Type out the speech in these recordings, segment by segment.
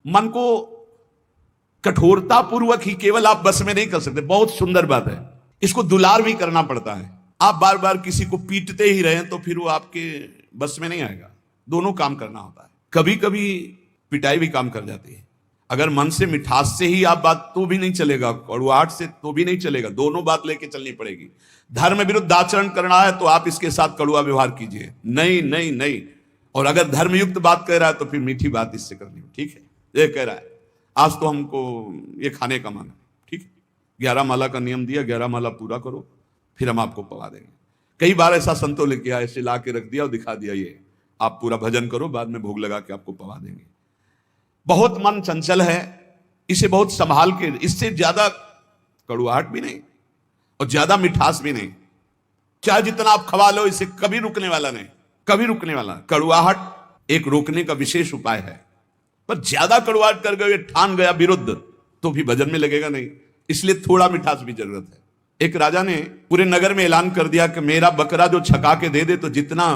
मन को कठोरता पूर्वक ही केवल आप बस में नहीं कर सकते। बहुत सुंदर बात है, इसको दुलार भी करना पड़ता है। आप बार बार किसी को पीटते ही रहें तो फिर वो आपके बस में नहीं आएगा। दोनों काम करना होता है। कभी कभी पिटाई भी काम कर जाती है। अगर मन से मिठास से ही आप बात तो भी नहीं चलेगा, कड़ुआहट से तो भी नहीं चलेगा। दोनों बात लेके चलनी पड़ेगी। धर्म विरुद्ध आचरण करना है तो आप इसके साथ कड़ुआ व्यवहार कीजिए, नहीं नहीं नहीं। और अगर धर्मयुक्त बात कह रहा है तो फिर मीठी बात इससे करनी है। ठीक है, ये कह रहा है आज तो हमको ये खाने का मन है, ठीक है, 11 माला का नियम दिया, 11 माला पूरा करो, फिर हम आपको पवा देंगे। कई बार ऐसा संतों लेके आए, ऐसे ला के रख दिया और दिखा दिया, ये आप पूरा भजन करो, बाद में भोग लगा के आपको पवा देंगे। बहुत मन चंचल है, इसे बहुत संभाल के, इससे ज्यादा कड़ुआहट भी नहीं और ज्यादा मिठास भी नहीं। चाहे जितना आप खवा लो, इसे कभी रुकने वाला नहीं, कभी रुकने वाला। कड़ुआहट एक रोकने का विशेष उपाय है, पर ज्यादा कड़ुआहट कर गए, ठान गया विरुद्ध, तो भी भजन में लगेगा नहीं। इसलिए थोड़ा मिठास भी जरूरत है। एक राजा ने पूरे नगर में ऐलान कर दिया कि मेरा बकरा जो छका के दे दे तो जितना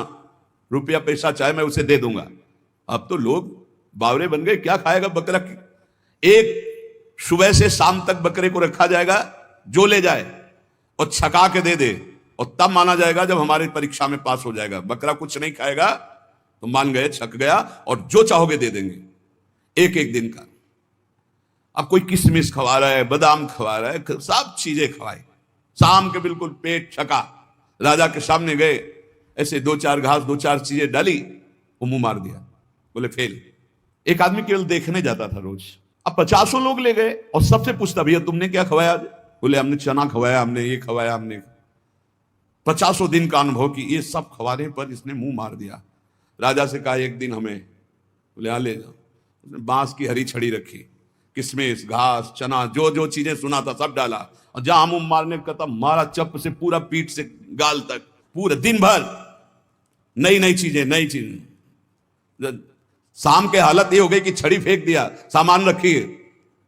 रुपया पैसा चाहे मैं उसे दे दूंगा। अब तो लोग बावरे बन गए, क्या खाएगा बकरा की। एक सुबह से शाम तक बकरे को रखा जाएगा, जो ले जाए और छका के दे दे, और तब माना जाएगा जब हमारी परीक्षा में पास हो जाएगा। बकरा कुछ नहीं खाएगा तो मान गए छक गया, और जो चाहोगे दे देंगे, एक एक दिन का। अब कोई किशमिश खवा रहा है, बादाम खवा रहा है, सब चीजें खवाई। शाम के बिल्कुल पेट छका, राजा के सामने गए, ऐसे 2-4 घास 2-4 चीजें डाली, वो मुंह मार दिया, बोले फेल। एक आदमी केवल देखने जाता था रोज। अब 50 लोग ले गए और सबसे पूछता, भैया तुमने क्या खवाया आज? बोले हमने चना खवाया, हमने ये खवाया, हमने 50 दिन का अनुभव की ये सब खवाने पर इसने मुंह मार दिया। राजा से कहा एक दिन हमें, बोले हाँ ले जाओ। उसने बांस की हरी छड़ी रखी, किशमिश, घास, चना, जो जो चीजें सुना था सब डाला, और जहां मुंह मारने का था मारा चप से, पूरा पीठ से गाल तक, पूरा दिन भर नई नई चीजें, नई चीज। शाम के हालत ये हो गई कि छड़ी फेंक दिया, सामान रखी,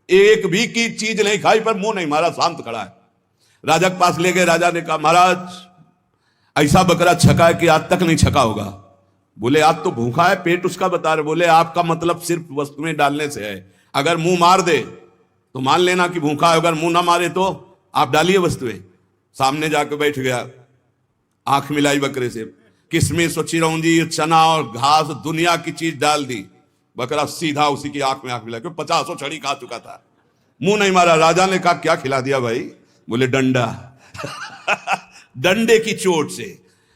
एक भी की चीज नहीं खाई, पर मुंह नहीं मारा, शांत खड़ा है। राजा के पास ले गए। राजा ने कहा महाराज ऐसा बकरा छका है कि आज तक नहीं छका होगा। बोले आज तो भूखा है, पेट उसका बता रहे। बोले आपका मतलब सिर्फ वस्तुएं डालने से है, अगर मुंह मार दे तो मान लेना कि भूखा है, अगर मुंह ना मारे तो आप डालिए वस्तुएं। सामने जाकर बैठ गया, आंख मिलाई बकरे से, किशमिश और चिरौंजी, चना और घास, दुनिया की चीज डाल दी। बकरा सीधा उसी की आंख में आंख मिला, क्योंकि 50 छड़ी खा चुका था, मुंह नहीं मारा। राजा ने कहा क्या खिला दिया भाई? बोले डंडा। डंडे की चोट से।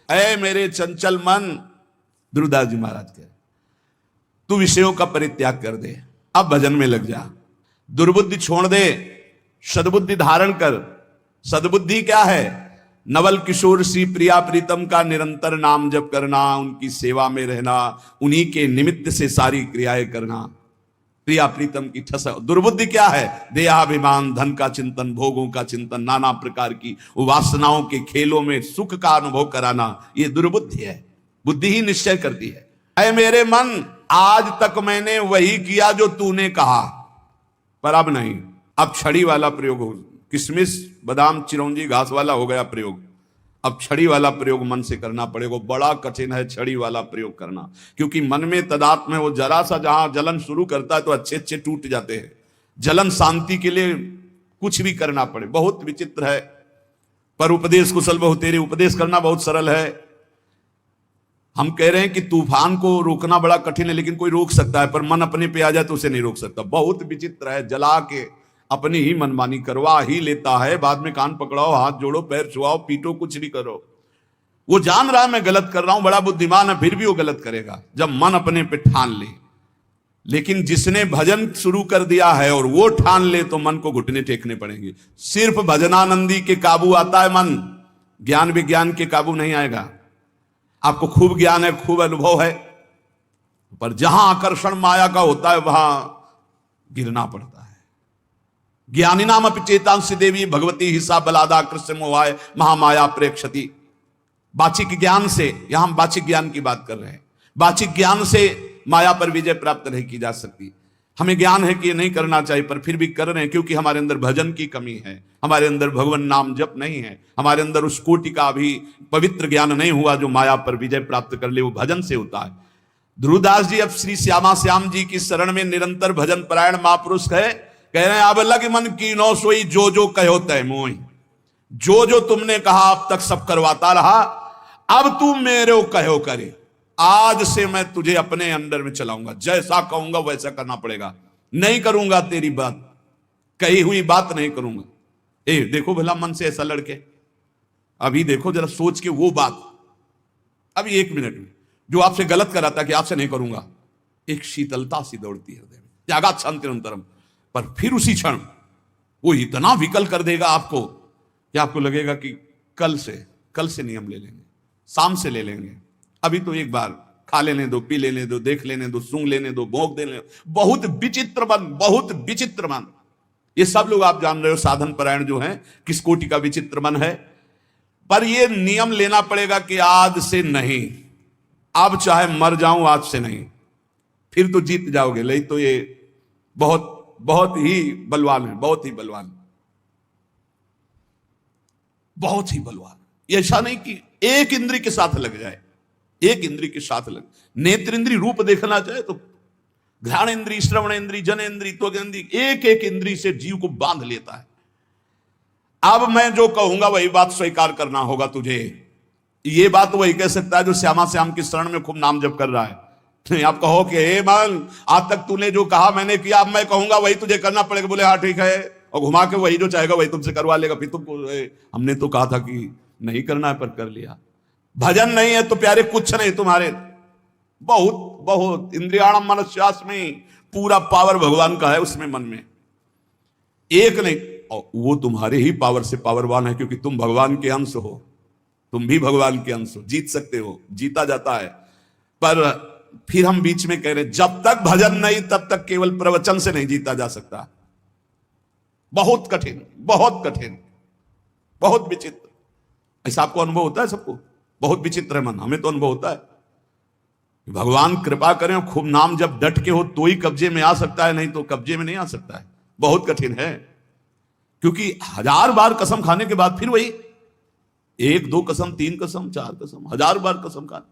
ऐ मेरे चंचल मन, दुर्दास जी महाराज कह, तू विषयों का परित्याग कर दे, अब भजन में लग जा, दुर्बुद्धि छोड़ दे, सद्बुद्धि धारण कर। सद्बुद्धि क्या है? नवल किशोर सी प्रिया प्रीतम का निरंतर नाम जप करना, उनकी सेवा में रहना, उन्हीं के निमित्त से सारी क्रियाएं करना, प्रिया प्रीतम की ठस। दुर्बुद्धि क्या है? देहाभिमान, धन का चिंतन, भोगों का चिंतन, नाना प्रकार की वासनाओं के खेलों में सुख का अनुभव कराना, ये दुर्बुद्धि है। बुद्धि ही निश्चय करती है। ऐ मेरे मन, आज तक मैंने वही किया जो तूने कहा, पर अब नहीं। अब छड़ी वाला प्रयोग हो, किशमिश, बादाम, चिरौंजी, घास वाला हो गया प्रयोग, अब छड़ी वाला प्रयोग मन से करना पड़ेगा। बड़ा कठिन है छड़ी वाला प्रयोग करना, क्योंकि मन में तदात्म है। वो जरा सा जहां जलन शुरू करता है तो अच्छे अच्छे टूट जाते हैं। जलन शांति के लिए कुछ भी करना पड़े, बहुत विचित्र है। पर उपदेश कुशल बहु तेरे, उपदेश करना बहुत सरल है। हम कह रहे हैं कि तूफान को रोकना बड़ा कठिन है, लेकिन कोई रोक सकता है, पर मन अपने पे आ जाए तो उसे नहीं रोक सकता। बहुत विचित्र है, जला के अपनी ही मनमानी करवा ही लेता है। बाद में कान पकड़ाओ, हाथ जोड़ो, पैर छुआओ, पीटो, कुछ भी करो। वो जान रहा है मैं गलत कर रहा हूं, बड़ा बुद्धिमान है, फिर भी वो गलत करेगा जब मन अपने पे ठान ले। लेकिन जिसने भजन शुरू कर दिया है और वो ठान ले तो मन को घुटने टेकने पड़ेंगे। सिर्फ भजनानंदी के काबू आता है मन, ज्ञान विज्ञान के काबू नहीं आएगा। आपको खूब ज्ञान है, खूब अनुभव है, पर जहां आकर्षण माया का होता है वहां गिरना पड़ता है। ज्ञानी नाम अपि चेतांसी देवी भगवती हिस्सा बलादा कृष्ण मोहाय महामाया प्रेक्षति। बाचिक ज्ञान से, यहां हम बाचिक ज्ञान की बात कर रहे हैं, बाचिक ज्ञान से माया पर विजय प्राप्त नहीं की जा सकती। हमें ज्ञान है कि ये नहीं करना चाहिए, पर फिर भी कर रहे हैं, क्योंकि हमारे अंदर भजन की कमी है, हमारे अंदर भगवान नाम जप नहीं है, हमारे अंदर उस कोटि का भी पवित्र ज्ञान नहीं हुआ जो माया पर विजय प्राप्त कर ले। वो भजन से होता है। ध्रुवदास जी अब श्री श्यामा श्याम जी की शरण में निरंतर भजन परायण महापुरुष है। कह रहे हैं अब अल्लाह के मन की नो सोई जो जो कहो तय मोई, जो जो तुमने कहा अब तक सब करवाता रहा, अब तू मेरे कहो करे, आज से मैं तुझे अपने अंडर में चलाऊंगा, जैसा कहूंगा वैसा करना पड़ेगा, नहीं करूंगा तेरी बात, कही हुई बात नहीं करूंगा। ए देखो भला मन से ऐसा लड़के, अभी देखो जरा सोच के वो बात, अभी 1 मिनट में जो आपसे गलत कराता कि आपसे नहीं करूंगा, एक शीतलता सी दौड़ती है हृदय में, त्यागात शांति निरंतरम। पर फिर उसी क्षण वो इतना विकल कर देगा आपको कि आपको लगेगा कि कल से नियम ले लेंगे, शाम से ले लेंगे, अभी तो एक बार खा लेने दो, पी लेने दो, देख लेने दो, सूंघ लेने दो, भोंक देने दो। बहुत विचित्र मन, बहुत विचित्र मन। ये सब लोग आप जान रहे हो साधन परायण जो हैं किस कोटि का विचित्र मन है। पर ये नियम लेना पड़ेगा कि आज से नहीं, अब चाहे मर जाऊं आज से नहीं, फिर तो जीत जाओगे। नहीं तो ये बहुत बहुत ही बलवान है, बहुत ही बलवान, बहुत ही बलवान। ऐसा नहीं कि एक इंद्री के साथ लग जाए, एक इंद्री के साथ लग, नेत्र इंद्री रूप देखना चाहे तो घ्राण इंद्री, श्रवण इंद्री, जन इंद्री, त्वक इंद्री, एक एक इंद्री से जीव को बांध लेता है। अब मैं जो कहूंगा वही बात स्वीकार करना होगा तुझे। ये बात वही कह सकता है जो श्यामा श्याम की शरण में खूब नाम जप कर रहा है। आप कहो कि हे मन, आज तक तूने जो कहा मैंने किया, अब मैं कहूंगा वही तुझे करना पड़ेगा। बोले हाँ ठीक है, और घुमा के वही जो चाहेगा वही तुमसे करवा लेगा। फिर तुमको हमने तो कहा था कि नहीं करना है, पर कर लिया। भजन नहीं है तो प्यारे कुछ नहीं तुम्हारे, बहुत बहुत इंद्रियाणम मनस्यास्मि, पूरा पावर भगवान का है उसमें, मन में एक नहीं। और वो तुम्हारे ही पावर से पावरवान है, क्योंकि तुम भगवान के अंश हो, तुम भी भगवान के अंश हो, जीत सकते हो, जीता जाता है। पर फिर हम बीच में कह रहे जब तक भजन नहीं तब तक केवल प्रवचन से नहीं जीता जा सकता। बहुत कठिन, बहुत कठिन, बहुत विचित्र। ऐसा आपको अनुभव होता है? सबको बहुत विचित्र है मन, हमें तो अनुभव होता है। भगवान कृपा करें, खूब नाम जब डट के हो तो ही कब्जे में आ सकता है, नहीं तो कब्जे में नहीं आ सकता है। बहुत कठिन है, क्योंकि 1000 बार कसम खाने के बाद फिर वही 1 2 कसम, 3 कसम, 4 कसम, 1000 बार कसम खा।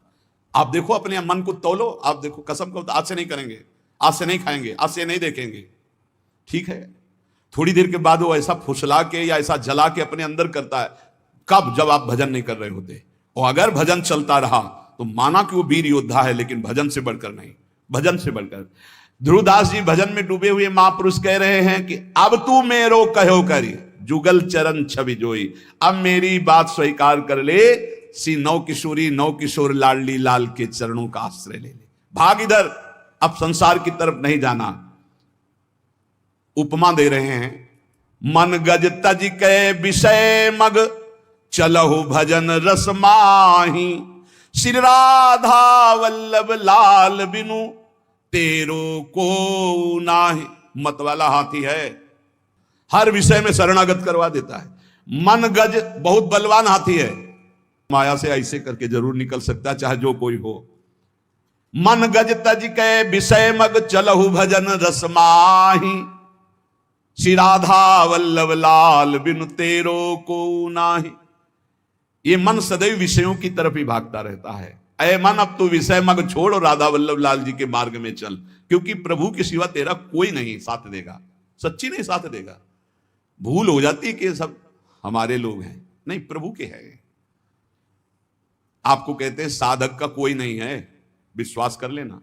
आप देखो अपने मन को तौलो, आप देखो कसम को आज से नहीं करेंगे, आज से नहीं खाएंगे, आज से नहीं देखेंगे, ठीक है। थोड़ी देर के बाद वो ऐसा फुसला के या ऐसा जला के अपने अंदर करता है। कब? जब आप भजन नहीं कर रहे होते। और अगर भजन चलता रहा तो माना कि वो वीर योद्धा है, लेकिन भजन से बढ़कर नहीं, भजन से बढ़कर। ध्रुवदास जी भजन में डूबे हुए महापुरुष कह रहे हैं कि अब तू मेरो कहो करी, जुगल चरण छवि जोई, अब मेरी बात स्वीकार कर ले, सी नौ किशोरी नौ किशोर लाडली लाल के चरणों का आश्रय ले ले, भाग इधर, अब संसार की तरफ नहीं जाना। उपमा दे रहे हैं, मन गज तज के विषय मग, चलहु भजन रस माही, श्री राधा वल्लभ लाल बिनु, तेरो को नाही। मत वाला हाथी है, हर विषय में शरणागत करवा देता है। मन गज बहुत बलवान हाथी है, माया से ऐसे करके जरूर निकल सकता है, चाहे जो कोई हो। मन गज तज के विषय मग, चलहु भजन रस माही, श्री राधा वल्लभ लाल बिनु, तेरो को नाही। ये मन सदैव विषयों की तरफ ही भागता रहता है। ऐ मन, अब तू विषय मग छोड़ और राधा वल्लभ लाल जी के मार्ग में चल, क्योंकि प्रभु के सिवा तेरा कोई नहीं साथ देगा, सच्ची नहीं साथ देगा। भूल हो जाती है कि सब हमारे लोग हैं, नहीं, प्रभु के हैं। आपको कहते हैं साधक का कोई नहीं है, विश्वास कर लेना।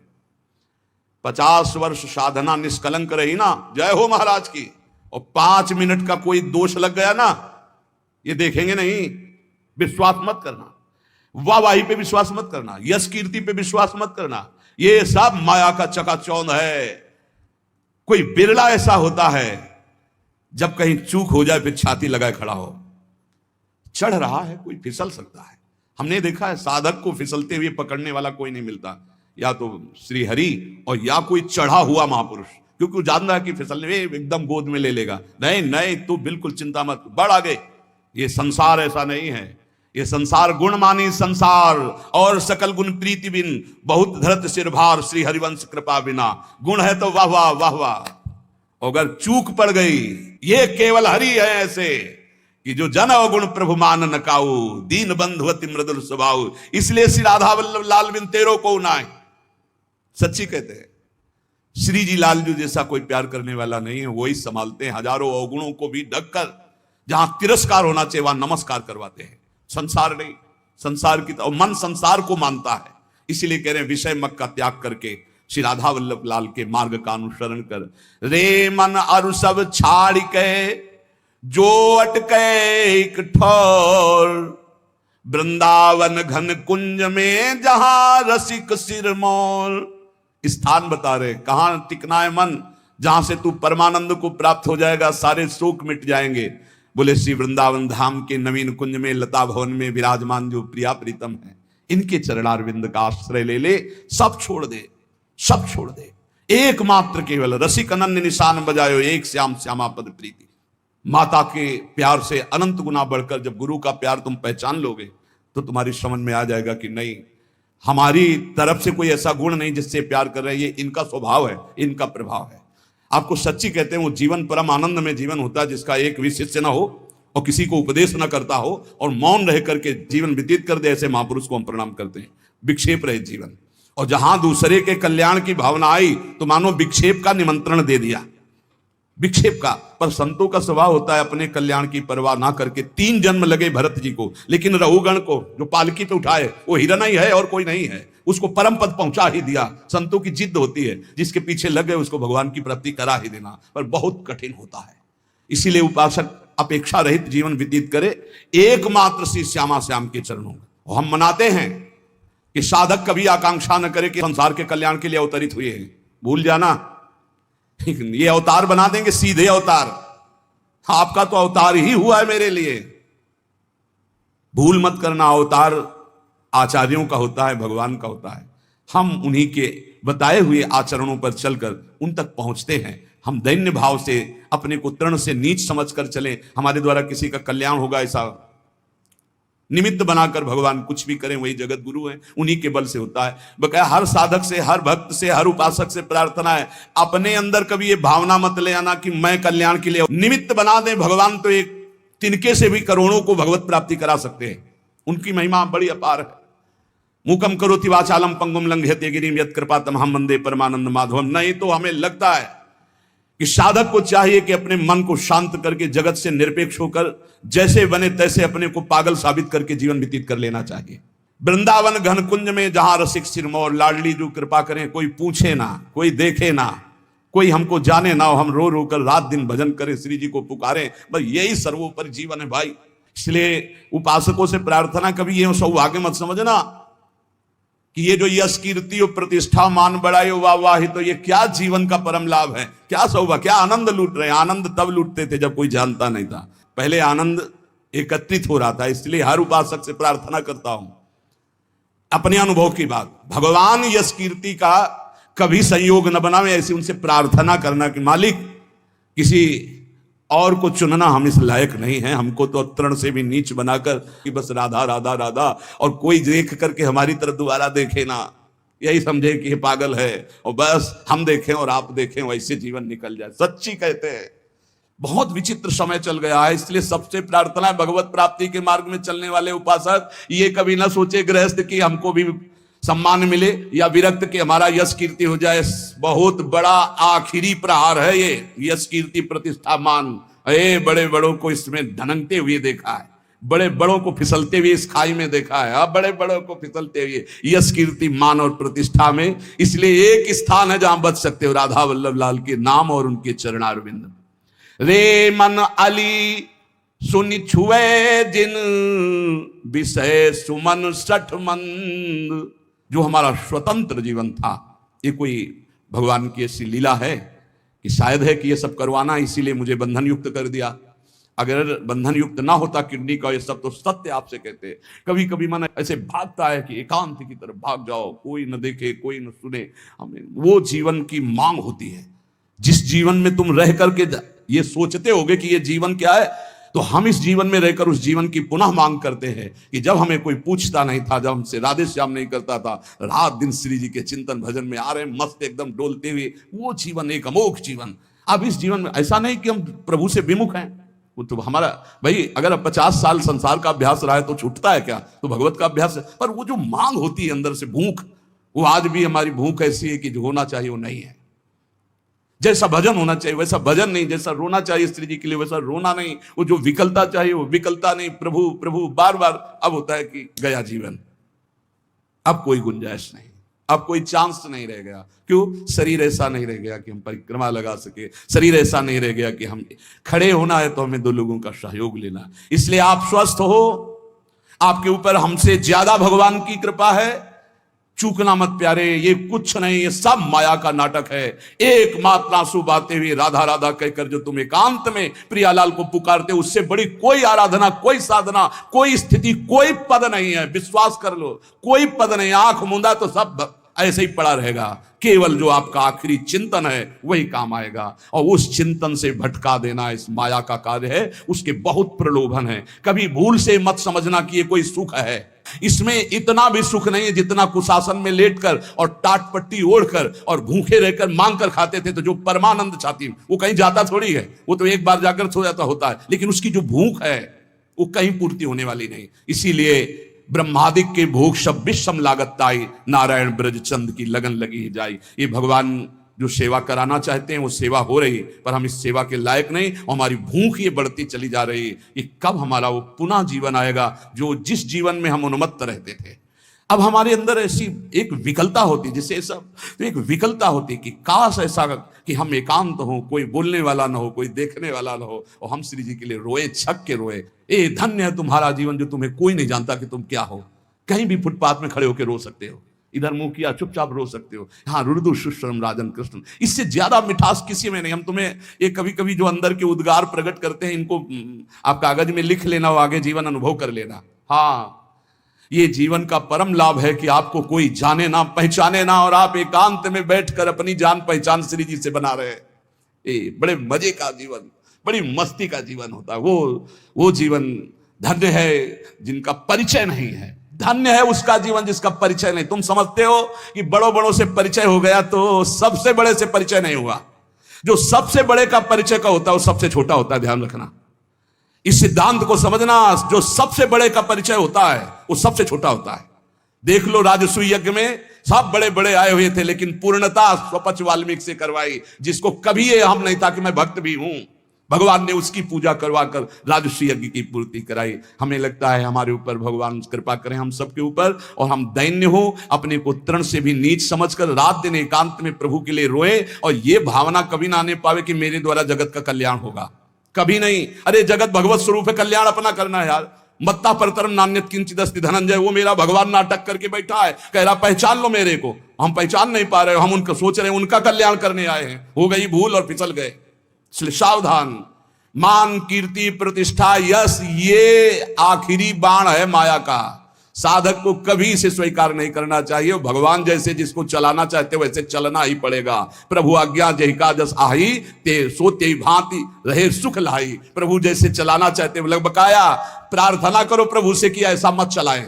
50 वर्ष साधना निष्कलंक रही ना, जय हो महाराज की, और 5 मिनट का कोई दोष लग गया ना, ये देखेंगे नहीं। विश्वास मत करना, वाहवाही पे विश्वास मत करना, यश कीर्ति पे विश्वास मत करना, ये सब माया का चकाचौंध है। कोई बिरला ऐसा होता है जब कहीं चूक हो जाए फिर छाती लगाए खड़ा हो। चढ़ रहा है कोई, फिसल सकता है। हमने देखा है साधक को फिसलते हुए पकड़ने वाला कोई नहीं मिलता, या तो श्री हरि और या कोई चढ़ा हुआ महापुरुष, क्योंकि वो जान रहा है कि फिसलने में एकदम गोद में ले लेगा। नहीं नहीं, तू बिल्कुल चिंता मत, बढ़ आगे। ये संसार ऐसा नहीं है, ये संसार गुण मानी संसार, और सकल गुण प्रीति बिन, बहुत धरत सिर भार, श्री हरिवंश कृपा बिना। गुण है तो वाह वाह वाह वाह, अगर चूक पड़ गई, ये केवल हरि है ऐसे कि जो जन अवगुण प्रभु मान न काऊ, दीन बंधुवति मृदुल स्वभाव। इसलिए श्री राधा वल्लभ लाल बिन तेरो को नाय। सच्ची कहते हैं। श्री जी लाल जी जैसा कोई प्यार करने वाला नहीं है, वही संभालते हैं। हजारों अवगुणों को भी ढककर जहां तिरस्कार होना चाहिए वहां नमस्कार करवाते हैं। संसार नहीं, संसार की और मन संसार को मानता है, इसीलिए कह रहे हैं विषय मत का त्याग करके श्री राधा वल्लभ लाल के मार्ग का अनुसरण कर। रे मन अरु सब छाड़ के जो अटके एक ठौर, वृंदावन घन कुंज में जहां रसिक सिरमौर। स्थान बता रहे कहां टिकना है मन, जहां से तू परमानंद को प्राप्त हो जाएगा, सारे शोक मिट जाएंगे। बोले श्री वृंदावन धाम के नवीन कुंज में लता भवन में विराजमान जो प्रिया प्रीतम है, इनके चरणारविंद का आश्रय ले ले, सब छोड़ दे, सब छोड़ दे। एकमात्र केवल रसिक अनन्य निशान बजायो, एक श्याम श्यामा पद प्रीति। माता के प्यार से अनंत गुना बढ़कर जब गुरु का प्यार तुम पहचान लोगे तो तुम्हारी समझ में आ जाएगा कि नहीं, हमारी तरफ से कोई ऐसा गुण नहीं जिससे प्यार कर रहे हैं, ये इनका स्वभाव है, इनका प्रभाव है। आपको सच्ची कहते हैं वो जीवन परम आनंद में जीवन होता है जिसका एक भी शिष्य ना हो और किसी को उपदेश ना करता हो और मौन रह करके जीवन व्यतीत कर दे, ऐसे महापुरुष को हम प्रणाम करते हैं। विक्षेप रहे जीवन, और जहां दूसरे के कल्याण की भावना आई तो मानो विक्षेप का निमंत्रण दे दिया, विक्षेप का। पर संतों का स्वभाव होता है अपने कल्याण की परवाह ना करके, 3 जन्म लगे भरत जी को, लेकिन रघुगण को जो पालकी पे उठाए वो हिरण ही है और कोई नहीं है, उसको परम पद पहुंचा ही दिया। संतों की जिद होती है, जिसके पीछे लगे उसको भगवान की प्राप्ति करा ही देना, पर बहुत कठिन होता है। इसीलिए उपासक अपेक्षा रहित जीवन व्यतीत करे एकमात्र श्री श्यामा श्याम के चरणों में। और हम मनाते हैं कि साधक कभी आकांक्षा न करे कि संसार के कल्याण के लिए अवतरित हुए हैं, भूल जाना, ये अवतार बना देंगे सीधे अवतार। आपका तो अवतार ही हुआ है मेरे लिए, भूल मत करना। अवतार आचार्यों का होता है, भगवान का होता है। हम उन्हीं के बताए हुए आचरणों पर चलकर उन तक पहुंचते हैं। हम दैन्य भाव से अपने को तृण से नीच समझकर चलें, हमारे द्वारा किसी का कल्याण होगा ऐसा निमित्त बनाकर भगवान कुछ भी करें, वही जगत गुरु है, उन्हीं के बल से होता है। बकाया हर साधक से, हर भक्त से, हर उपासक से प्रार्थना है, अपने अंदर कभी ये भावना मत ले आना कि मैं कल्याण के लिए निमित्त बना दें। भगवान तो एक तिनके से भी करोड़ों को भगवत प्राप्ति करा सकते हैं, उनकी महिमा बड़ी अपार है। मूकम करोति वाचालम पंगुम लंघयते गिरिम यत् कृपातमहं वंदे परमानंद माधवम। नहीं तो हमें लगता है कि साधक को चाहिए कि अपने मन को शांत करके जगत से निरपेक्ष होकर जैसे बने तैसे अपने को पागल साबित करके जीवन व्यतीत कर लेना चाहिए। वृंदावन घन कुंज में जहां रसिक सिरमौर, लाडली जो कृपा करें, कोई पूछे ना, कोई देखे ना, कोई हमको जाने ना, हम रो रो कर रात दिन भजन करें, श्री जी को पुकारें, बस यही सर्वोपरि जीवन है भाई। इसलिए उपासकों से प्रार्थना कभी ये सौभाग्य मत समझना कि ये जो यश कीर्ति और प्रतिष्ठा मान बढ़ायो वाह वाह, तो ये क्या जीवन का परम लाभ है, क्या सौभाग्य, क्या आनंद लूट रहे हैं। आनंद तब लूटते थे जब कोई जानता नहीं था, पहले आनंद एकत्रित हो रहा था। इसलिए हर उपासक से प्रार्थना करता हूं, अपने अनुभव की बात, भगवान यश कीर्ति का कभी संयोग न बनावे, ऐसी उनसे प्रार्थना करना कि मालिक किसी और को चुनना हम इस लायक नहीं है, हमको तो तृण से भी नीच बनाकर कि बस राधा राधा राधा, और कोई देख करके हमारी तरफ दोबारा देखे ना, यही समझे कि ये पागल है, और बस हम देखें और आप देखें, वैसे जीवन निकल जाए। सच्ची कहते हैं बहुत विचित्र समय चल गया है। इसलिए सबसे प्रार्थना है भगवत प्राप्ति के मार्ग में चलने वाले उपासक ये कभी ना सोचे गृहस्थ कि हमको भी सम्मान मिले या विरक्त कि हमारा यश कीर्ति हो जाए। बहुत बड़ा आखिरी प्रहार है ये यश कीर्ति प्रतिष्ठा मान। बड़े बड़ों को इसमें धनकते हुए देखा है, बड़े बड़ों को फिसलते हुए इस खाई में देखा है, बड़े बड़ों को फिसलते हुए यश कीर्ति मान और प्रतिष्ठा में। इसलिए एक स्थान है जहां बच सकते हो, राधा वल्लभ लाल के नाम और उनके चरणारविंद। रे मन अली सुनि छुए जिन विषय सुमन सठ मंद। जो हमारा स्वतंत्र जीवन था, ये कोई भगवान की ऐसी लीला है कि शायद है कि ये सब करवाना, इसीलिए मुझे बंधन युक्त कर दिया। अगर बंधन युक्त ना होता किडनी का ये सब, तो सत्य आपसे कहते हैं कभी कभी मन ऐसे भागता है कि एकांत की तरफ भाग जाओ, कोई न देखे कोई न सुने। हमें वो जीवन की मांग होती है जिस जीवन में तुम रह करके ये सोचते होगे कि ये जीवन क्या है, तो हम इस जीवन में रहकर उस जीवन की पुनः मांग करते हैं कि जब हमें कोई पूछता नहीं था, जब हमसे राधे श्याम नहीं करता था, रात दिन श्री जी के चिंतन भजन में आ रहे मस्त एकदम डोलते हुए, वो जीवन एक अमोघ जीवन। अब इस जीवन में ऐसा नहीं कि हम प्रभु से विमुख हैं, वो तो हमारा भाई अगर 50 साल संसार का अभ्यास रहा है तो छूटता है क्या, तो भगवत का अभ्यास है। पर वो जो मांग होती है अंदर से, भूख, वो आज भी हमारी भूख ऐसी है कि जो होना चाहिए वो नहीं है। जैसा भजन होना चाहिए वैसा भजन नहीं, जैसा रोना चाहिए स्त्री जी के लिए वैसा रोना नहीं, वो जो विकलता चाहिए वो विकलता नहीं। प्रभु प्रभु बार बार अब होता है कि गया जीवन, अब कोई गुंजाइश नहीं, अब कोई चांस नहीं रह गया। क्यों? शरीर ऐसा नहीं रह गया कि हम परिक्रमा लगा सके, शरीर ऐसा नहीं रह गया कि हम खड़े होना है तो हमें दो लोगों का सहयोग लेना। इसलिए आप स्वस्थ हो, आपके ऊपर हमसे ज्यादा भगवान की कृपा है। चूकना मत प्यारे, ये कुछ नहीं, ये सब माया का नाटक है। एकमात्र आंसू बहाते हुए राधा राधा कहकर जो तुम एकांत में प्रियालाल को पुकारते, उससे बड़ी कोई आराधना, कोई साधना, कोई स्थिति, कोई पद नहीं है। विश्वास कर लो, कोई पद नहीं। आंख मूंदा तो सब ऐसे ही पड़ा रहेगा। केवल जो आपका आखिरी चिंतन है वही काम आएगा, और उस चिंतन से भटका देना इस माया का कार्य है। उसके बहुत प्रलोभन है। कभी भूल से मत समझना कि ये कोई सुख है। इसमें इतना भी सुख नहीं है जितना कुशासन में लेटकर और टाट पट्टी ओढ़कर और भूखे रहकर मांग कर खाते थे। तो जो परमानंद छाती वो कहीं जाता थोड़ी है, वो तो एक बार जाकर सो जाता होता है, लेकिन उसकी जो भूख है वो कहीं पूर्ति होने वाली नहीं। इसीलिए ब्रह्मादिक के भोग सब विषम लागत ताई, नारायण ब्रज चंद की लगन लगी ही जाई। ये भगवान जो सेवा कराना चाहते हैं वो सेवा हो रही, पर हम इस सेवा के लायक नहीं, और हमारी भूख ये बढ़ती चली जा रही। ये कब हमारा वो पुनः जीवन आएगा जो जिस जीवन में हम उन्मत्त रहते थे। अब हमारे अंदर ऐसी एक विकलता होती, जिससे सब तो एक विकलता होती कि काश ऐसा कि हम एकांत हो, कोई बोलने वाला ना हो, कोई देखने वाला ना हो, और हम श्री जी के लिए रोए, छक के रोए। ए धन्य है तुम्हारा जीवन जो तुम्हें कोई नहीं जानता कि तुम क्या हो। कहीं भी फुटपाथ में खड़े होकर रो सकते हो, इधर मुंह किया चुपचाप रो सकते हो। हाँ, रुदु सुश्रम राजन कृष्ण, इससे ज्यादा मिठास किसी में नहीं। हम तुम्हें ये कभी कभी जो अंदर के उद्गार प्रकट करते हैं, इनको आप कागज में लिख लेना और आगे जीवन अनुभव कर लेना। हाँ, ये जीवन का परम लाभ है कि आपको कोई जाने ना, पहचाने ना, और आप एकांत में बैठकर अपनी जान पहचान श्री जी से बना रहे हैं। ये बड़े मजे का जीवन, बड़ी मस्ती का जीवन होता है। वो जीवन धन्य है जिनका परिचय नहीं है। धन्य है उसका जीवन जिसका परिचय नहीं। तुम समझते हो कि बड़ों बड़ों से परिचय हो गया तो सबसे बड़े से परिचय नहीं हुआ। जो सबसे बड़े का परिचय का होता है वो सबसे छोटा होता है, ध्यान रखना। इस सिद्धांत को समझना, जो सबसे बड़े का परिचय होता है वो सबसे छोटा होता है। देख लो, राजसूय यज्ञ में सब बड़े बड़े आए हुए थे, लेकिन पूर्णता स्वपच वाल्मीकि से करवाई, जिसको कभी ये हम नहीं था कि मैं भक्त भी हूं। भगवान ने उसकी पूजा करवाकर राजसूय यज्ञ की पूर्ति कराई। हमें लगता है हमारे ऊपर भगवान कृपा करें हम सबके ऊपर, और हम दैन्य हो, अपने को तृण से भी नीच समझकर रात दिन एकांत में प्रभु के लिए रोए, और ये भावना कभी ना आने पावे कि मेरे द्वारा जगत का कल्याण होगा। कभी नहीं। अरे जगत भगवत स्वरूप है, कल्याण अपना करना है यार। मत्ता परतरम नान्यत किंचित अस्ति धनंजय, वो मेरा भगवान नाटक करके बैठा है, कह रहा पहचान लो मेरे को। हम पहचान नहीं पा रहे, हम उनका सोच रहे हैं उनका कल्याण करने आए हैं। हो गई भूल और फिसल गए। सावधान। मान, कीर्ति, प्रतिष्ठा, यश, ये आखिरी बाण है माया का। साधक को कभी इसे स्वीकार नहीं करना चाहिए। भगवान जैसे जिसको चलाना चाहते वैसे चलना ही पड़ेगा। प्रभु आज्ञा जहिका जस आही, ते सोते भांति रहे सुख लाई। प्रभु जैसे चलाना चाहते लग बकाया प्रार्थना करो प्रभु से कि ऐसा मत चलाएं,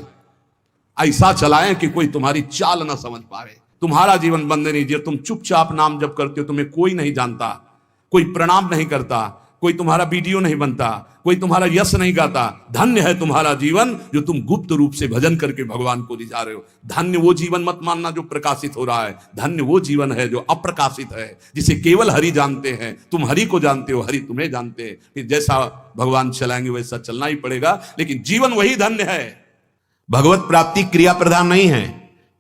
ऐसा चलाएं कि कोई तुम्हारी चाल ना समझ पाए। तुम्हारा जीवन बंद नहीं, जो तुम चुपचाप नाम जप करते हो, तुम्हें कोई नहीं जानता, कोई प्रणाम नहीं करता, कोई तुम्हारा वीडियो नहीं बनता, कोई तुम्हारा यश नहीं गाता। धन्य है तुम्हारा जीवन जो तुम गुप्त रूप से भजन करके भगवान को रिझा रहे हो। धन्य वो जीवन मत मानना जो प्रकाशित हो रहा है। धन्य वो जीवन है जो अप्रकाशित है, जिसे केवल हरि जानते हैं। तुम हरि को जानते हो, हरि तुम्हें जानते हैं। फिर जैसा भगवान चलाएंगे वैसा चलना ही पड़ेगा, लेकिन जीवन वही धन्य है। भगवत प्राप्ति क्रिया प्रधान नहीं है।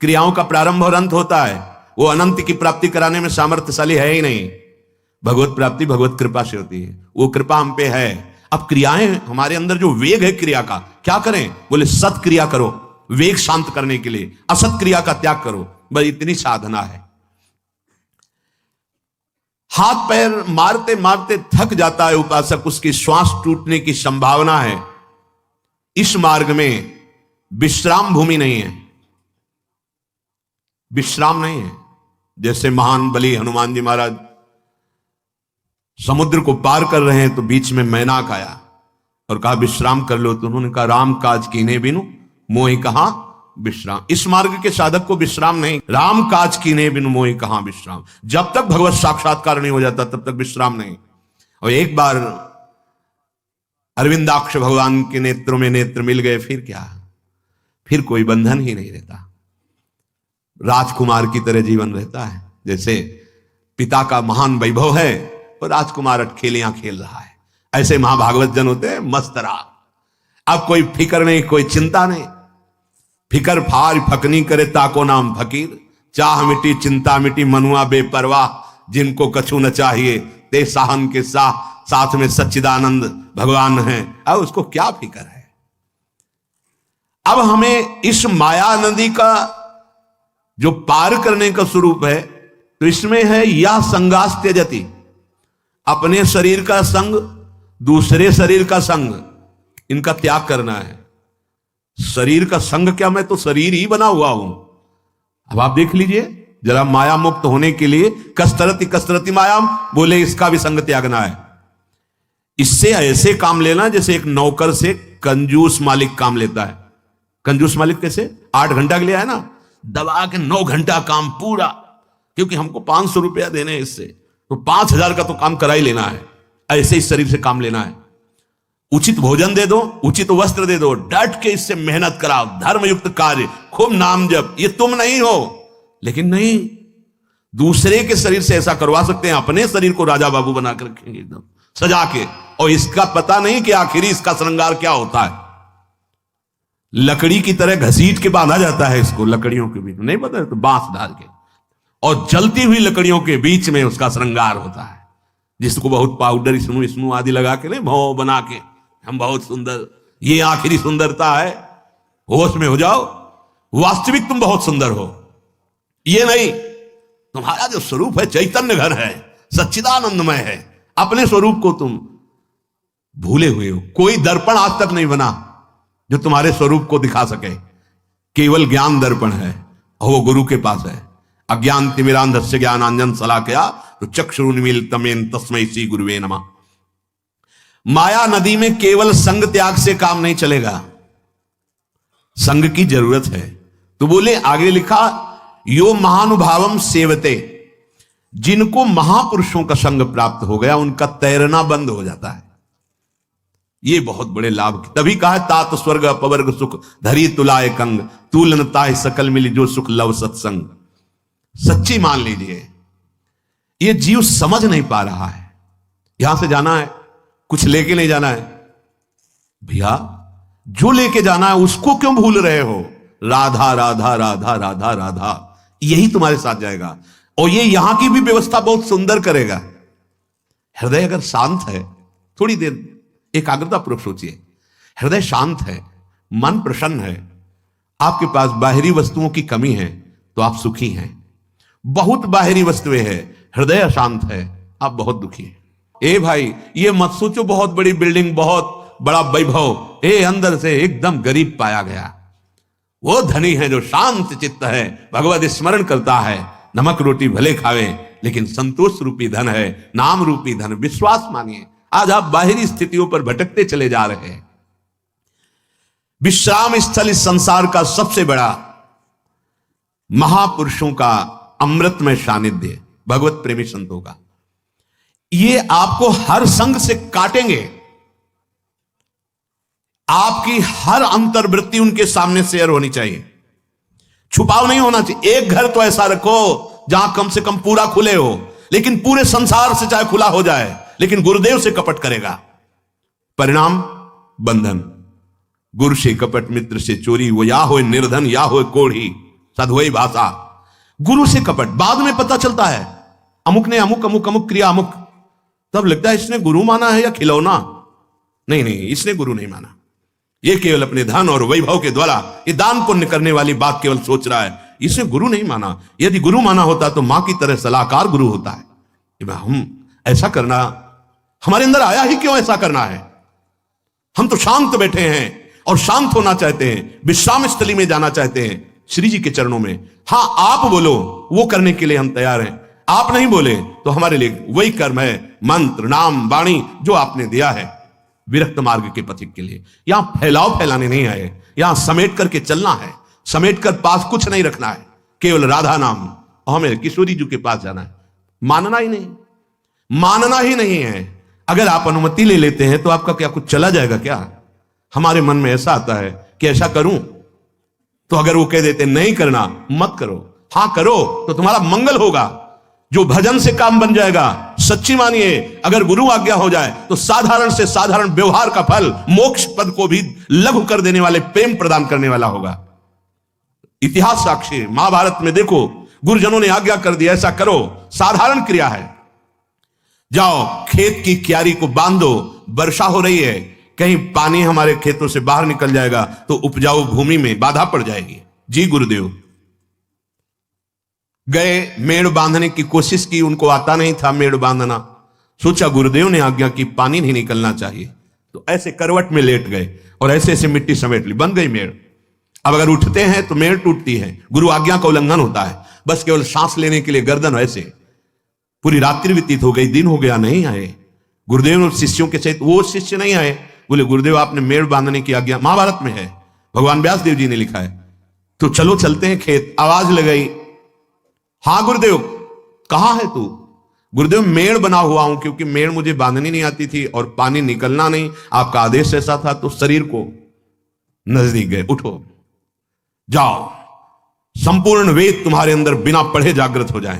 क्रियाओं का प्रारंभ और अंत होता है। वो अनंत की प्राप्ति कराने में सामर्थ्यशाली है ही नहीं। भगवत प्राप्ति भगवत कृपा से होती है, वो कृपा हम पे है। अब क्रियाएं, हमारे अंदर जो वेग है क्रिया का, क्या करें? बोले सत क्रिया करो, वेग शांत करने के लिए। असत क्रिया का त्याग करो, बस इतनी साधना है। हाथ पैर मारते मारते थक जाता है उपासक, उसकी श्वास टूटने की संभावना है। इस मार्ग में विश्राम भूमि नहीं है, विश्राम नहीं है। जैसे महान बलि हनुमान जी महाराज समुद्र को पार कर रहे हैं तो बीच में मैनाक आया और कहा विश्राम कर लो, तो उन्होंने कहा राम काज कीने बिनु मोहि कहां विश्राम। इस मार्ग के साधक को विश्राम नहीं, राम काज कीने बिनु मोहि कहां विश्राम। जब तक भगवत साक्षात्कार नहीं हो जाता तब तक विश्राम नहीं। और एक बार अरविंदाक्ष भगवान के नेत्रों में नेत्र मिल गए, फिर क्या? फिर कोई बंधन ही नहीं रहता। राजकुमार की तरह जीवन रहता है। जैसे पिता का महान वैभव है और राजकुमार अटखेलियां खेल रहा है, ऐसे महाभागवत जन होते हैं मस्तरा। अब कोई फिक्र नहीं, कोई चिंता नहीं। फिकर फार फकनी करे ताको नाम फकीर, चाह मिटी चिंता मिटी मनुआ बेपरवाह, जिनको कछु न चाहिए ते साहन के साथ में सच्चिदानंद भगवान हैं। अब उसको क्या फिक्र है। अब हमें इस माया नदी का जो पार करने का स्वरूप है, तो इसमें है या संगास त्यजति, अपने शरीर का संग, दूसरे शरीर का संग, इनका त्याग करना है। शरीर का संग क्या, मैं तो शरीर ही बना हुआ हूं। अब आप देख लीजिए जरा, माया मुक्त होने के लिए कसरती कसरती मायाम, बोले इसका भी संग त्यागना है। इससे ऐसे काम लेना जैसे एक नौकर से कंजूस मालिक काम लेता है। कंजूस मालिक कैसे, 8 घंटा के लिए है ना, दबा के 9 घंटा काम पूरा, क्योंकि हमको 500 रुपया देने हैं इससे, तो 5000 का तो काम करा ही लेना है। ऐसे इस शरीर से काम लेना है। उचित भोजन दे दो, उचित वस्त्र दे दो, डट के इससे मेहनत कराओ, धर्मयुक्त कार्य, खूब नाम जप, ये तुम नहीं हो। लेकिन नहीं, दूसरे के शरीर से ऐसा करवा सकते हैं, अपने शरीर को राजा बाबू बना के रखेंगे एकदम सजा के, और इसका पता नहीं कि आखिरी इसका श्रृंगार क्या होता है। लकड़ी की तरह घसीट के बांधा जाता है इसको, लकड़ियों के बीच नहीं पता, तो बांस डाल के, और जलती हुई लकड़ियों के बीच में उसका श्रृंगार होता है, जिसको बहुत पाउडर इसनु आदि लगा के नहीं, भाव बना के हम बहुत सुंदर, ये आखिरी सुंदरता है। होश में हो जाओ, वास्तविक तुम बहुत सुंदर हो, ये नहीं। तुम्हारा जो स्वरूप है चैतन्य घन है, सच्चिदानंदमय है, अपने स्वरूप को तुम भूले हुए हो। कोई दर्पण आज तक नहीं बना जो तुम्हारे स्वरूप को दिखा सके, केवल ज्ञान दर्पण है, और वो गुरु के पास है। अज्ञान तिमिरांधस्य ज्ञानांजन शलाकया तो चक्षुरुन्मीलितमेन तस्मै श्री गुरुवे नमः। माया नदी में केवल संग त्याग से काम नहीं चलेगा, संग की जरूरत है। तो बोले, आगे लिखा, यो महानुभावम सेवते, जिनको महापुरुषों का संग प्राप्त हो गया उनका तैरना बंद हो जाता है। ये बहुत बड़े लाभ, तभी कहा तात स्वर्ग अपवर्ग सुख धरी तुलाए कंग, तूलनता सकल मिली जो सुख लव सत्संग। सच्ची मान लीजिए, ये जीव समझ नहीं पा रहा है। यहां से जाना है, कुछ लेके नहीं जाना है भैया, जो लेके जाना है उसको क्यों भूल रहे हो। राधा राधा राधा राधा राधा, यही तुम्हारे साथ जाएगा, और ये यहां की भी व्यवस्था बहुत सुंदर करेगा। हृदय अगर शांत है, थोड़ी देर एकाग्रता पूर्वक सोचिए, हृदय शांत है, मन प्रसन्न है, आपके पास बाहरी वस्तुओं की कमी है तो आप सुखी हैं। बहुत बाहरी वस्तुएं हैं, हृदय अशांत है, आप बहुत दुखी हैं। ए भाई, ये मत सोचो बहुत बड़ी बिल्डिंग, बहुत बड़ा वैभव, अंदर से एकदम गरीब पाया गया। वो धनी है जो शांत चित्त है, भगवत स्मरण करता है, नमक रोटी भले खावे लेकिन संतोष रूपी धन है, नाम रूपी धन। विश्वास मानिए, आज आप बाहरी स्थितियों पर भटकते चले जा रहे हैं। विश्राम स्थल इस संसार का सबसे बड़ा महापुरुषों का अमृतमय सानिध्य, भगवत प्रेमी संतों का। ये आपको हर संग से काटेंगे, आपकी हर अंतर्वृत्ति उनके सामने शेयर होनी चाहिए, छुपाव नहीं होना चाहिए। एक घर तो ऐसा रखो जहां कम से कम पूरा खुले हो, लेकिन पूरे संसार से चाहे खुला हो जाए, लेकिन गुरुदेव से कपट करेगा, परिणाम बंधन। गुरु से कपट, मित्र से चोरी, वो या हो निर्धन या हो कोढ़ी, सधोई भाषा। गुरु से कपट बाद में पता चलता है, अमुक ने अमुक अमुक अमुक क्रिया अमुक, तब लगता है इसने गुरु माना है या खिलौना। नहीं नहीं, इसने गुरु नहीं माना, ये केवल अपने धन और वैभव के द्वारा ये दान पुण्य करने वाली बात केवल सोच रहा है, इसने गुरु नहीं माना। यदि गुरु माना होता तो मां की तरह सलाहकार गुरु होता है। हम ऐसा करना, हमारे अंदर आया ही क्यों ऐसा करना है। हम तो शांत बैठे हैं और शांत होना चाहते हैं, विश्राम स्थली में जाना चाहते हैं, श्री जी के चरणों में। हां, आप बोलो वो करने के लिए हम तैयार हैं, आप नहीं बोले तो हमारे लिए वही कर्म है, मंत्र नाम वाणी जो आपने दिया है विरक्त मार्ग के पथिक के लिए। यहां फैलाव फैलाने नहीं आए, यहां समेट करके चलना है, समेट कर पास कुछ नहीं रखना है, केवल राधा नाम। और हमें किशोरी जी के पास जाना है, मानना ही नहीं, मानना ही नहीं है। अगर आप अनुमति ले लेते हैं तो आपका क्या कुछ चला जाएगा क्या। हमारे मन में ऐसा आता है कि ऐसा करूं, तो अगर वो कह देते नहीं करना मत करो, हां करो तो तुम्हारा मंगल होगा, जो भजन से काम बन जाएगा। सच्ची मानिए, अगर गुरु आज्ञा हो जाए तो साधारण से साधारण व्यवहार का फल मोक्ष पद को भी लघु कर देने वाले, प्रेम प्रदान करने वाला होगा। इतिहास साक्षी है। महाभारत में देखो, गुरुजनों ने आज्ञा कर दिया ऐसा करो, साधारण क्रिया है। जाओ खेत की क्यारी को बांधो, वर्षा हो रही है, कहीं पानी हमारे खेतों से बाहर निकल जाएगा तो उपजाऊ भूमि में बाधा पड़ जाएगी। जी गुरुदेव गए, मेड़ बांधने की कोशिश की, उनको आता नहीं था मेड़ बांधना। सोचा गुरुदेव ने आज्ञा की पानी नहीं निकलना चाहिए, तो ऐसे करवट में लेट गए और ऐसे ऐसे मिट्टी समेट ली, बन गई मेड़। अब अगर उठते हैं तो मेड़ टूटती है, गुरु आज्ञा का उल्लंघन होता है। बस केवल सांस लेने के लिए गर्दन ऐसे। पूरी रात्रि व्यतीत हो गई, दिन हो गया, नहीं आए गुरुदेव और शिष्यों के सहित। वो शिष्य नहीं आए, बोले गुरुदेव आपने मेड़ बांधने की आज्ञा, महाभारत में है, भगवान व्यास देव जी ने लिखा है, तो चलो चलते हैं खेत। आवाज लगाई, हाँ गुरुदेव कहां है तू? गुरुदेव मेड़ बना हुआ हूं, क्योंकि मेड़ मुझे बांधनी नहीं आती थी और पानी निकलना नहीं, आपका आदेश ऐसा था, तो शरीर को नजदीक गए। उठो जाओ, संपूर्ण वेद तुम्हारे अंदर बिना पढ़े जागृत हो जाए।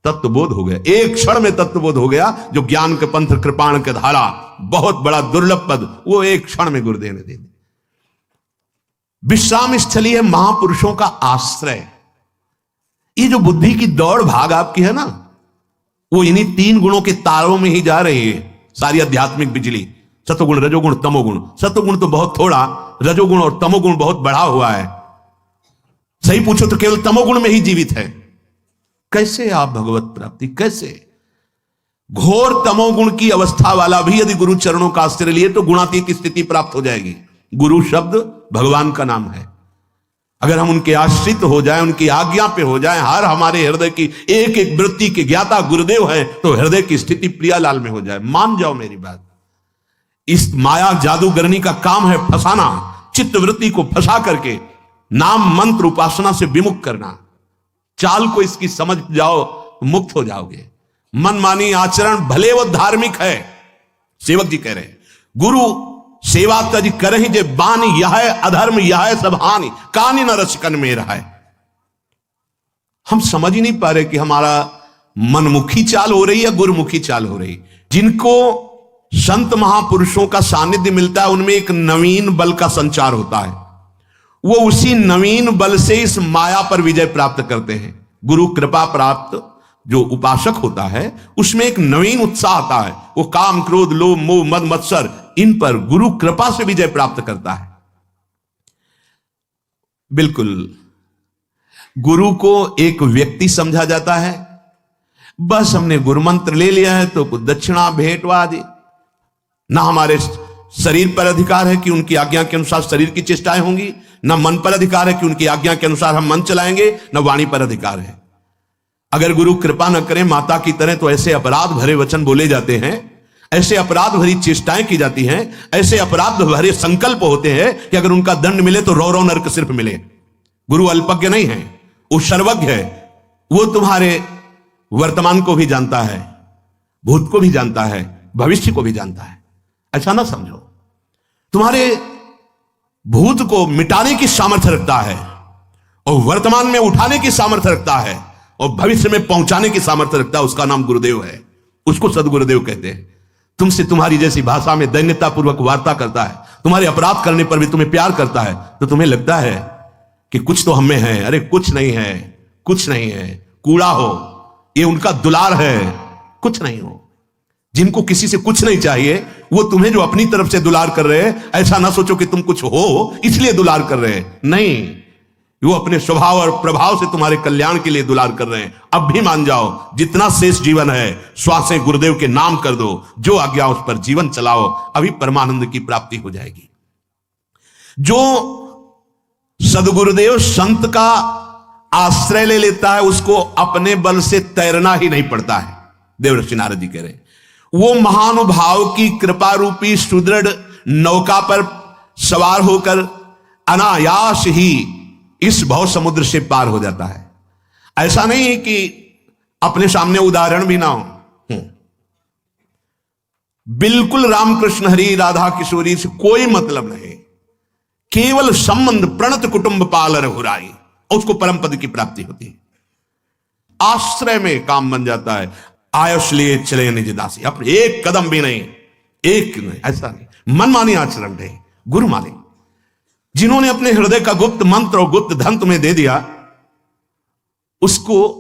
तत्वबोध हो गया, एक क्षण में तत्वबोध हो गया। जो ज्ञान के पंथ कृपाण के धारा, बहुत बड़ा दुर्लभ पद, वो एक क्षण में गुरुदेव ने दे दी। विश्राम स्थली है महापुरुषों का आश्रय। ये जो बुद्धि की दौड़ भाग आपकी है ना, वो इन्हीं 3 गुणों के तारों में ही जा रही है सारी आध्यात्मिक बिजली। सतोगुण रजोगुण तमोगुण। सतोगुण तो बहुत थोड़ा, रजोगुण और तमोगुण बहुत बढ़ा हुआ है। सही पूछो तो केवल तमोगुण में ही जीवित है। कैसे आप भगवत प्राप्ति, कैसे? घोर तमोगुण की अवस्था वाला भी यदि गुरु चरणों का आश्रय लिए तो गुणातीत स्थिति प्राप्त हो जाएगी। गुरु शब्द भगवान का नाम है। अगर हम उनके आश्रित हो जाएं, उनकी आज्ञा पे हो जाएं, हर हमारे हृदय की एक एक वृत्ति के ज्ञाता गुरुदेव है, तो हृदय की स्थिति प्रियालाल में हो जाए। मान जाओ मेरी बात। इस माया जादूगरनी का काम है फंसाना, चित्त वृत्ति को फंसा करके नाम मंत्र उपासना से विमुख करना। चाल को इसकी समझ जाओ, मुक्त हो जाओगे। मनमानी आचरण भले वो धार्मिक है, सेवक जी कह रहे हैं, गुरु सेवा तज करहि जे बानी, यह अधर्म यह सब हानि, कानी न रसकन में रहा है। हम समझ ही नहीं पा रहे कि हमारा मनमुखी चाल हो रही है, गुरुमुखी चाल हो रही। जिनको संत महापुरुषों का सानिध्य मिलता है, उनमें एक नवीन बल का संचार होता है। वो उसी नवीन बल से इस माया पर विजय प्राप्त करते हैं। गुरु कृपा प्राप्त जो उपासक होता है, उसमें एक नवीन उत्साह आता है। वो काम क्रोध लोभ मोह मद मत्सर, इन पर गुरु कृपा से विजय प्राप्त करता है। बिल्कुल गुरु को एक व्यक्ति समझा जाता है। बस हमने गुरु मंत्र ले लिया है तो कुछ दक्षिणा भेंटवा दी। ना हमारे शरीर पर अधिकार है कि उनकी आज्ञा के अनुसार शरीर की चेष्टाएं होंगी, न मन पर अधिकार है कि उनकी आज्ञा के अनुसार हम मन चलाएंगे, न वाणी पर अधिकार है। अगर गुरु कृपा न करें माता की तरह, तो ऐसे अपराध भरे वचन बोले जाते हैं, ऐसे अपराध भरी चेष्टाएं की जाती हैं, ऐसे अपराध भरे संकल्प होते हैं कि अगर उनका दंड मिले तो रौ नरक सिर्फ मिले। गुरु अल्पज्ञ नहीं है, वो सर्वज्ञ है। वो तुम्हारे वर्तमान को भी जानता है, भूत को भी जानता है, भविष्य को भी जानता है। ऐसा ना समझो। तुम्हारे भूत को मिटाने की सामर्थ्य रखता है और वर्तमान में उठाने की सामर्थ्य रखता है और भविष्य में पहुंचाने की सामर्थ्य रखता है। उसका नाम गुरुदेव है, उसको सदगुरुदेव कहते हैं। तुमसे तुम्हारी जैसी भाषा में दैन्यतापूर्वक वार्ता करता है, तुम्हारे अपराध करने पर भी तुम्हें प्यार करता है, तो तुम्हें लगता है कि कुछ तो हमें है। अरे कुछ नहीं है, कुछ नहीं है, कूड़ा हो, ये उनका दुलार है, कुछ नहीं हो। जिनको किसी से कुछ नहीं चाहिए, वो तुम्हें जो अपनी तरफ से दुलार कर रहे हैं, ऐसा ना सोचो कि तुम कुछ हो इसलिए दुलार कर रहे हैं। नहीं, वो अपने स्वभाव और प्रभाव से तुम्हारे कल्याण के लिए दुलार कर रहे हैं। अब भी मान जाओ, जितना शेष जीवन है श्वासें गुरुदेव के नाम कर दो, जो आज्ञा उस पर जीवन चलाओ, अभी परमानंद की प्राप्ति हो जाएगी। जो सदगुरुदेव संत का आश्रय ले लेता है, उसको अपने बल से तैरना ही नहीं पड़ता है। देवऋषि नारद जी कह रहे हैं, वो महानुभाव की कृपा रूपी सुदृढ़ नौका पर सवार होकर अनायास ही इस भव समुद्र से पार हो जाता है। ऐसा नहीं है कि अपने सामने उदाहरण भी ना हो। बिल्कुल रामकृष्ण हरि राधा किशोरी से कोई मतलब नहीं, केवल संबंध प्रणत कुटुंब पाल रघुराई, उसको परम पद की प्राप्ति होती है। आश्रय में काम बन जाता है। आयुष लिए चले निज दासी, अपने एक कदम भी नहीं, एक नहीं, ऐसा नहीं, मनमानी आचरण नहीं, गुरु माने। जिन्होंने अपने हृदय का गुप्त मंत्र और गुप्त धन तुम्हें दे दिया, उसको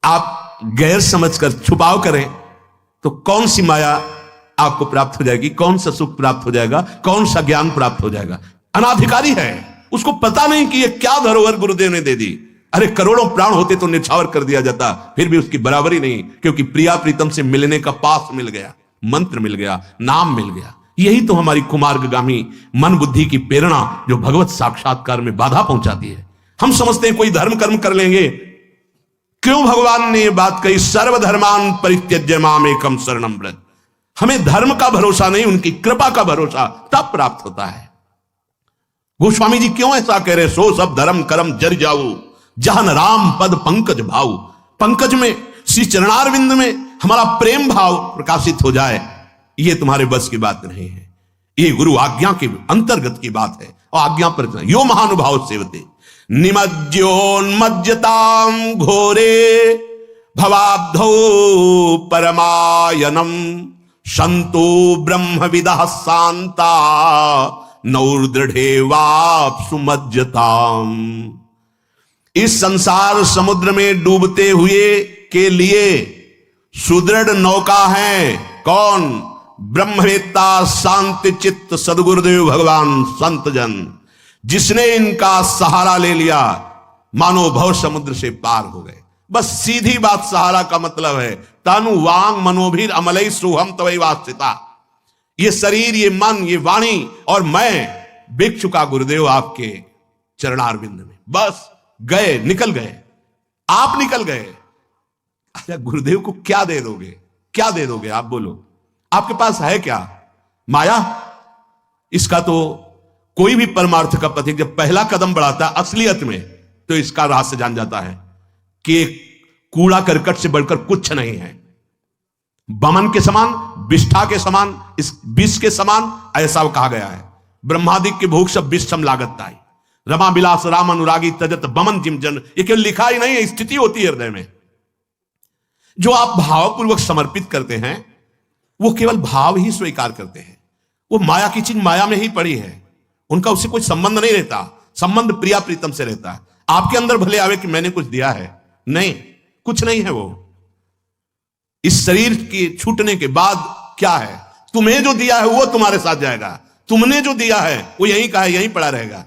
आप गैर समझकर छुपाव करें तो कौन सी माया आपको प्राप्त हो जाएगी, कौन सा सुख प्राप्त हो जाएगा, कौन सा ज्ञान प्राप्त हो जाएगा। अनाधिकारी है, उसको पता नहीं कि ये क्या धरोहर गुरुदेव ने दे दी। अरे करोड़ों प्राण होते तो निछावर कर दिया जाता, फिर भी उसकी बराबरी नहीं, क्योंकि प्रिया प्रीतम से मिलने का पास मिल गया, मंत्र मिल गया, नाम मिल गया। यही तो हमारी कुमार्गगामी मन बुद्धि की प्रेरणा जो भगवत साक्षात्कार में बाधा पहुंचाती है। हम समझते हैं कोई धर्म कर्म कर लेंगे। क्यों भगवान ने यह बात कही, सर्वधर्मान परित्यज्य माम एकम शरणम व्रज। हमें धर्म का भरोसा नहीं, उनकी कृपा का भरोसा तब प्राप्त होता है। गोस्वामी जी क्यों ऐसा कह रहे, सो सब धर्म कर्म जर जाऊ जहन राम पद पंकज भाव। पंकज में, श्री चरणारविंद में हमारा प्रेम भाव प्रकाशित हो जाए, ये तुम्हारे बस की बात नहीं है। ये गुरु आज्ञा के अंतर्गत की बात है। और आज्ञा पर यो महानुभाव सेवते निमज्जोन्मज्जताम घोरे भवाब्धौ परमायनम संतो ब्रह्मविदः शांता नौर्दृढ़े वाप्सु मज्जताम। इस संसार समुद्र में डूबते हुए के लिए सुदृढ़ नौका है कौन? ब्रह्मवेत्ता शांति चित्त सदगुरुदेव भगवान संत जन। जिसने इनका सहारा ले लिया मानो भव समुद्र से पार हो गए। बस सीधी बात सहारा का मतलब है तनु वांग मनोभीर अमलई सुहम तवै वास्तिता। ये शरीर, ये मन, ये वाणी और मैं बिक चुका गुरुदेव आपके चरणारविंद में। बस गए, निकल गए, आप निकल गए। अच्छा गुरुदेव को क्या दे दोगे, क्या दे दोगे आप बोलो? आपके पास है क्या? माया। इसका तो कोई भी परमार्थ का पथिक जब पहला कदम बढ़ाता है असलियत में, तो इसका रहस्य जान जाता है कि कूड़ा करकट से बढ़कर कुछ नहीं है। बमन के समान, विष्ठा के समान, इस विष के समान ऐसा कहा गया है। ब्रह्मादिक की भूख सब विषम लागत ताई, रमा बिलास राम अनुरागी तजत बमन जिम जन। ये केवल लिखा ही नहीं है, स्थिति होती है हृदय में। जो आप भावपूर्वक समर्पित करते हैं वो केवल भाव ही स्वीकार करते हैं। वो माया की चीज माया में ही पड़ी है, उनका उससे कोई संबंध नहीं रहता। संबंध प्रिया प्रीतम से रहता है। आपके अंदर भले आवे कि मैंने कुछ दिया है, नहीं, कुछ नहीं है। वो इस शरीर के छूटने के बाद क्या है? तुम्हें जो दिया है वो तुम्हारे साथ जाएगा, तुमने जो दिया है वो यहीं का है, यहीं पड़ा रहेगा।